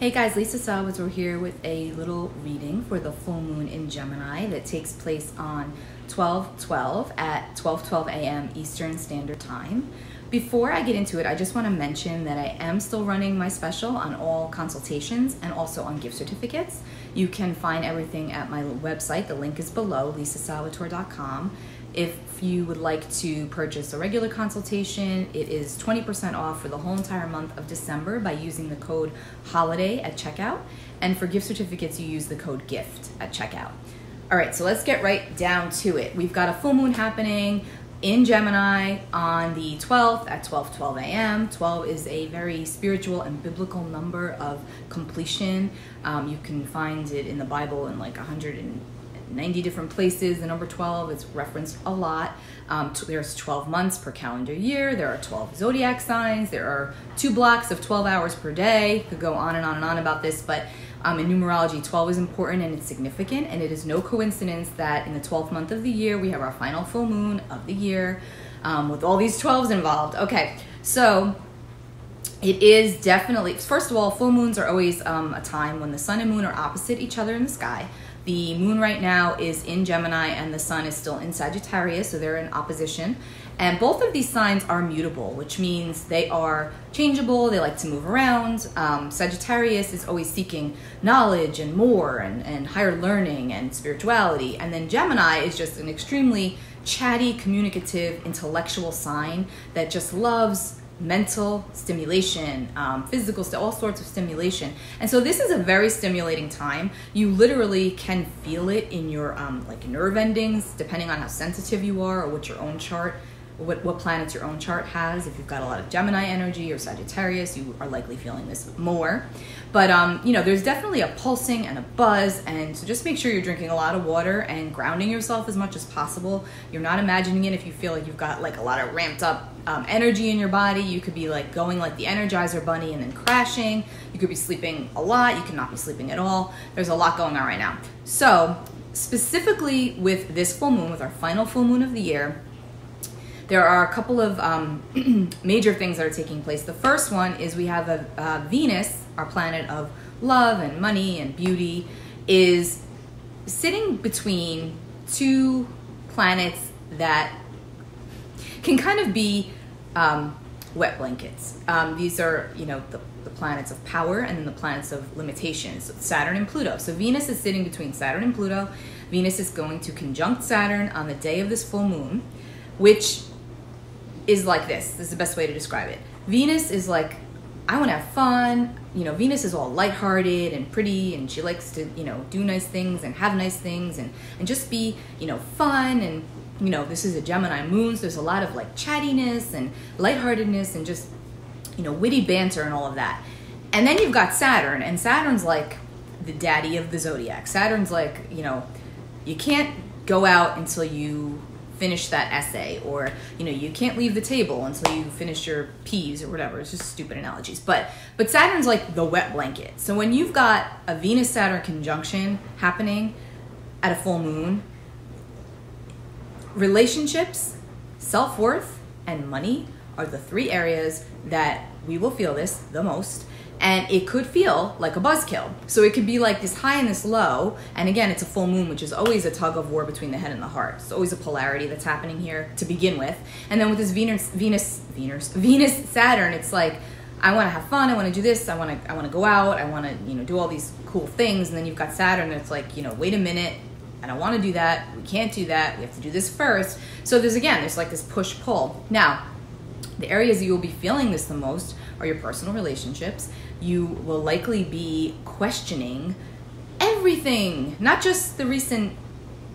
Hey guys, Lisa Salvatore here with a little reading for the full moon in Gemini that takes place on 12/12 at 12:12 a.m. Eastern Standard Time. Before I get into it, I just want to mention that I am still running my special on all consultations and also on gift certificates. You can find everything at my website. The link is below, lisasalvatore.com. If you would like to purchase a regular consultation, it is 20% off for the whole entire month of December by using the code HOLIDAY at checkout. And for gift certificates, you use the code GIFT at checkout. All right, so let's get right down to it. We've got a full moon happening in Gemini on the 12th at 12:12 a.m. 12 is a very spiritual and biblical number of completion. You can find it in the Bible in like 190 different places. The number 12 is referenced a lot. There's 12 months per calendar year. There are 12 zodiac signs. There are 2 blocks of 12 hours per day. Could go on and on and on about this, but in numerology, 12 is important and it's significant, and it is no coincidence that in the 12th month of the year, we have our final full moon of the year with all these 12s involved. Okay, so it is definitely, first of all, full moons are always a time when the sun and moon are opposite each other in the sky. The moon right now is in Gemini and the sun is still in Sagittarius, so they're in opposition. And both of these signs are mutable, which means they are changeable, they like to move around. Sagittarius is always seeking knowledge and more and higher learning and spirituality. And then Gemini is just an extremely chatty, communicative, intellectual sign that just loves mental stimulation, physical, all sorts of stimulation. And so this is a very stimulating time. You literally can feel it in your like nerve endings, depending on how sensitive you are or what your own chart, what planets your own chart has. If you've got a lot of Gemini energy or Sagittarius, you are likely feeling this more. But you know, there's definitely a pulsing and a buzz, and so just make sure you're drinking a lot of water and grounding yourself as much as possible. You're not imagining it if you feel like you've got like a lot of ramped up energy in your body. You could be like going like the Energizer Bunny and then crashing. You could be sleeping a lot. You could not be sleeping at all. There's a lot going on right now. So specifically with this full moon, with our final full moon of the year, there are a couple of major things that are taking place. The first one is we have a Venus, our planet of love and money and beauty, is sitting between 2 planets that can kind of be wet blankets. These are, you know, the planets of power and then the planets of limitations, Saturn and Pluto. So Venus is sitting between Saturn and Pluto. Venus is going to conjunct Saturn on the day of this full moon, which is like this. This is the best way to describe it. Venus is like, I want to have fun. You know, Venus is all lighthearted and pretty, and she likes to, you know, do nice things and have nice things and just be, you know, fun. And, you know, this is a Gemini moon, so there's a lot of like chattiness and lightheartedness and just, you know, witty banter and all of that. And then you've got Saturn, and Saturn's like the daddy of the zodiac. Saturn's like, you know, you can't go out until you finish that essay, or, you know, you can't leave the table until you finish your peas or whatever. It's just stupid analogies, but Saturn's like the wet blanket. So when you've got a Venus-Saturn conjunction happening at a full moon, relationships, self-worth, and money are the 3 areas that we will feel this the most. And it could feel like a buzzkill. So it could be like this high and this low. And again, it's a full moon, which is always a tug of war between the head and the heart. It's always a polarity that's happening here to begin with. And then with this Venus Saturn, it's like, I want to have fun. I want to do this. I want to go out. I want to, you know, do all these cool things. And then you've got Saturn that's like, you know, wait a minute. I don't want to do that. We can't do that. We have to do this first. So there's like this push pull. Now, the areas that you'll be feeling this the most are your personal relationships. You will likely be questioning everything, not just the recent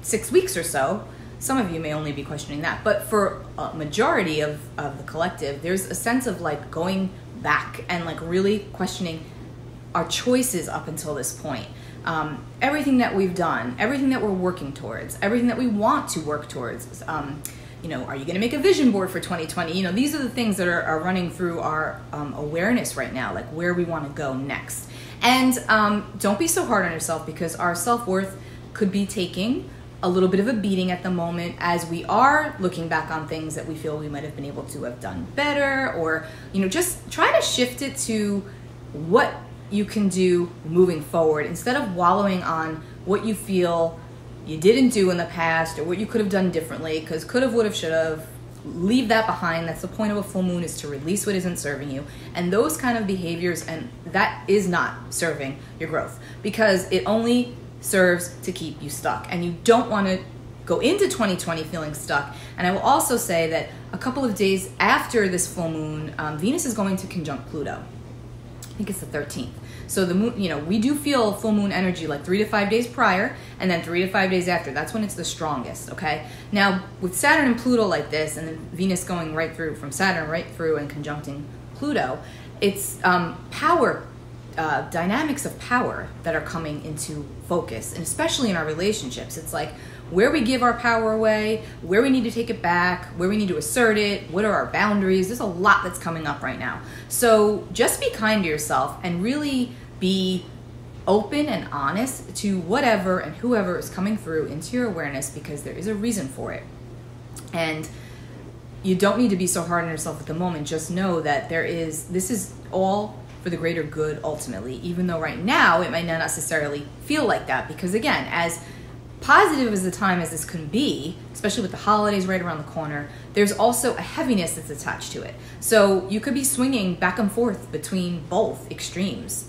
6 weeks or so. Some of you may only be questioning that, but for a majority of the collective, there's a sense of like going back and like really questioning our choices up until this point. Everything that we've done, everything that we're working towards, everything that we want to work towards. You know, are you going to make a vision board for 2020? You know, these are the things that are running through our awareness right now, like where we want to go next. And don't be so hard on yourself, because our self-worth could be taking a little bit of a beating at the moment as we are looking back on things that we feel we might have been able to have done better, or, you know, just try to shift it to what you can do moving forward instead of wallowing on what you feel you didn't do in the past or what you could have done differently, because could have, would have, should have. Leave that behind. That's the point of a full moon, is to release what isn't serving you. And those kind of behaviors, and that is not serving your growth, because it only serves to keep you stuck. And you don't want to go into 2020 feeling stuck. And I will also say that a couple of days after this full moon, Venus is going to conjunct Pluto. I think it's the 13th. So the moon, you know, we do feel full moon energy like 3 to 5 days prior, and then 3 to 5 days after. That's when it's the strongest, okay? Now, with Saturn and Pluto like this, and then Venus going right through from Saturn right through and conjuncting Pluto, it's power, dynamics of power that are coming into focus, and especially in our relationships. It's like where we give our power away, where we need to take it back, where we need to assert it, what are our boundaries. There's a lot that's coming up right now. So just be kind to yourself and really be open and honest to whatever and whoever is coming through into your awareness, because there is a reason for it. And you don't need to be so hard on yourself at the moment. Just know that this is all for the greater good ultimately, even though right now it might not necessarily feel like that, because again, as positive as the time as this can be, especially with the holidays right around the corner, there's also a heaviness that's attached to it. So you could be swinging back and forth between both extremes,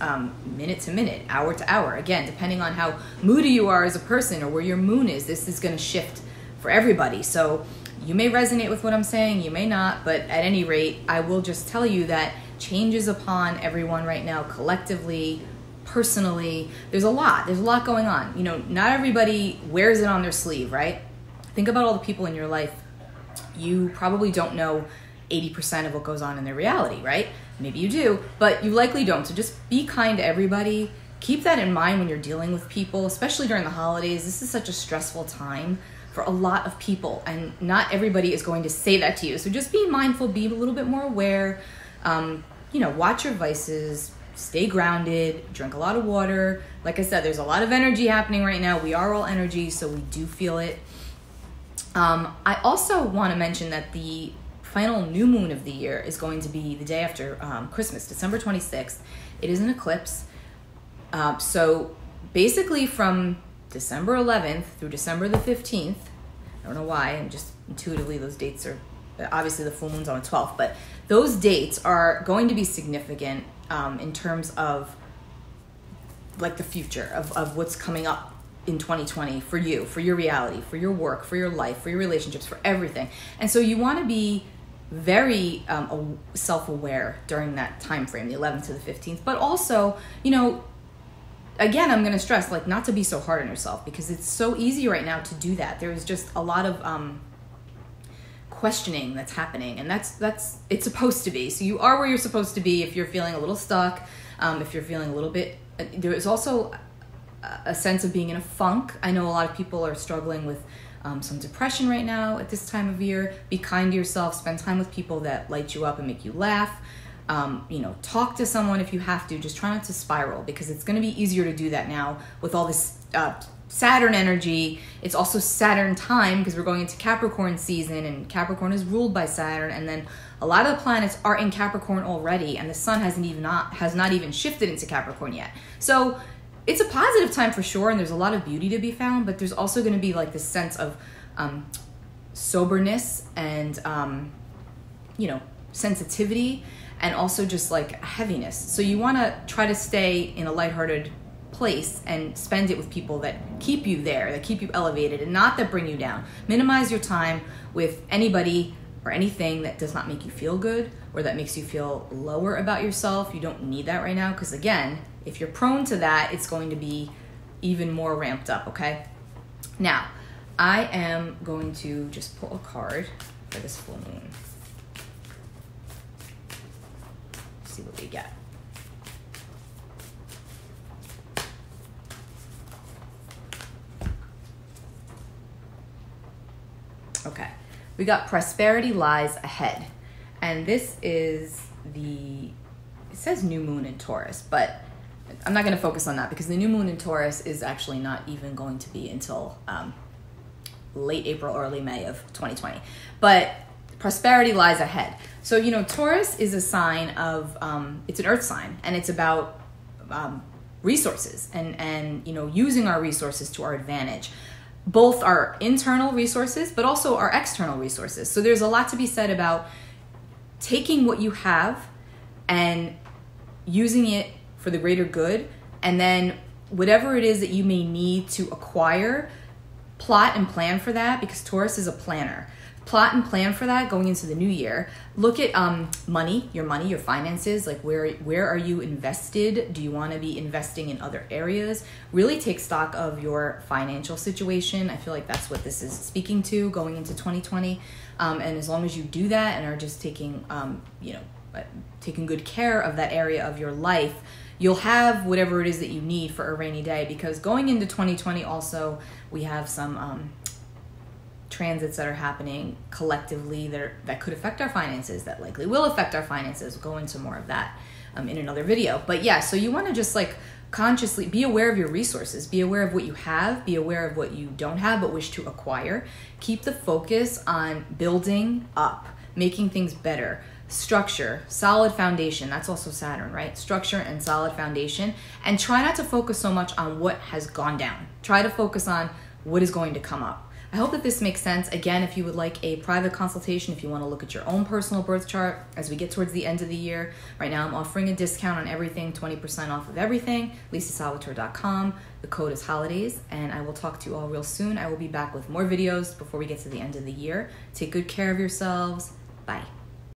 minute to minute, hour to hour. Again, depending on how moody you are as a person or where your moon is, this is going to shift for everybody. So you may resonate with what I'm saying, you may not, but at any rate, I will just tell you that change is upon everyone right now, collectively, personally. There's a lot going on. You know, not everybody wears it on their sleeve, right? Think about all the people in your life. You probably don't know 80% of what goes on in their reality, right? Maybe you do, but you likely don't. So just be kind to everybody. Keep that in mind when you're dealing with people, especially during the holidays. This is such a stressful time for a lot of people, and not everybody is going to say that to you. So just be mindful, be a little bit more aware. You know, watch your vices, stay grounded, drink a lot of water. Like I said, there's a lot of energy happening right now. We are all energy, so we do feel it. I also want to mention that the final new moon of the year is going to be the day after Christmas, December 26th. It is an eclipse. So basically from December 11th through December the 15th, I don't know why, and just intuitively those dates are, obviously the full moon's on the 12th, but those dates are going to be significant in terms of like the future of what's coming up in 2020 for you, for your reality, for your work, for your life, for your relationships, for everything. And so you want to be very self-aware during that time frame, the 11th to the 15th, but also, you know, again, I'm going to stress, like, not to be so hard on yourself, because it's so easy right now to do that. There's just a lot of questioning that's happening, and that's it's supposed to be. So you are where you're supposed to be if you're feeling a little stuck, if you're feeling a little bit, there is also a sense of being in a funk. I know a lot of people are struggling with some depression right now at this time of year. Be kind to yourself, spend time with people that light you up and make you laugh. You know, talk to someone if you have to. Just try not to spiral, because it's going to be easier to do that now with all this Saturn energy. It's also Saturn time, because we're going into Capricorn season, and Capricorn is ruled by Saturn, and then a lot of the planets are in Capricorn already, and the sun has not even shifted into Capricorn yet. So it's a positive time for sure, and there's a lot of beauty to be found, but there's also going to be like this sense of soberness and you know, sensitivity, and also just like heaviness. So you want to try to stay in a lighthearted place and spend it with people that keep you there, that keep you elevated, and not that bring you down. Minimize your time with anybody or anything that does not make you feel good or that makes you feel lower about yourself. You don't need that right now, because again, if you're prone to that, it's going to be even more ramped up, okay? Now, I am going to just pull a card for this full moon. See what we get. Okay, we got prosperity lies ahead. And this is it says new moon in Taurus, but I'm not going to focus on that, because the new moon in Taurus is actually not even going to be until late April, early May of 2020. But prosperity lies ahead. So, you know, Taurus is a sign of, it's an earth sign, and it's about resources and using our resources to our advantage, both our internal resources but also our external resources. So there's a lot to be said about taking what you have and using it for the greater good, and then whatever it is that you may need to acquire, plot and plan for that, because Taurus is a planner. Plot and plan for that going into the new year. Look at money, your finances, like where are you invested? Do you want to be investing in other areas? Really take stock of your financial situation. I feel like that's what this is speaking to going into 2020. And as long as you do that and are just taking taking good care of that area of your life, you'll have whatever it is that you need for a rainy day. Because going into 2020 also, we have some transits that are happening collectively that could affect our finances, that likely will affect our finances. We'll go into more of that in another video. But yeah, so you want to just like consciously be aware of your resources, be aware of what you have, be aware of what you don't have but wish to acquire. Keep the focus on building up, making things better. Structure, solid foundation. That's also Saturn, right? Structure and solid foundation. And try not to focus so much on what has gone down. Try to focus on what is going to come up. I hope that this makes sense. Again, if you would like a private consultation, if you want to look at your own personal birth chart as we get towards the end of the year, right now I'm offering a discount on everything, 20% off of everything, lisasalvatore.com. The code is holidays, and I will talk to you all real soon. I will be back with more videos before we get to the end of the year. Take good care of yourselves. Bye.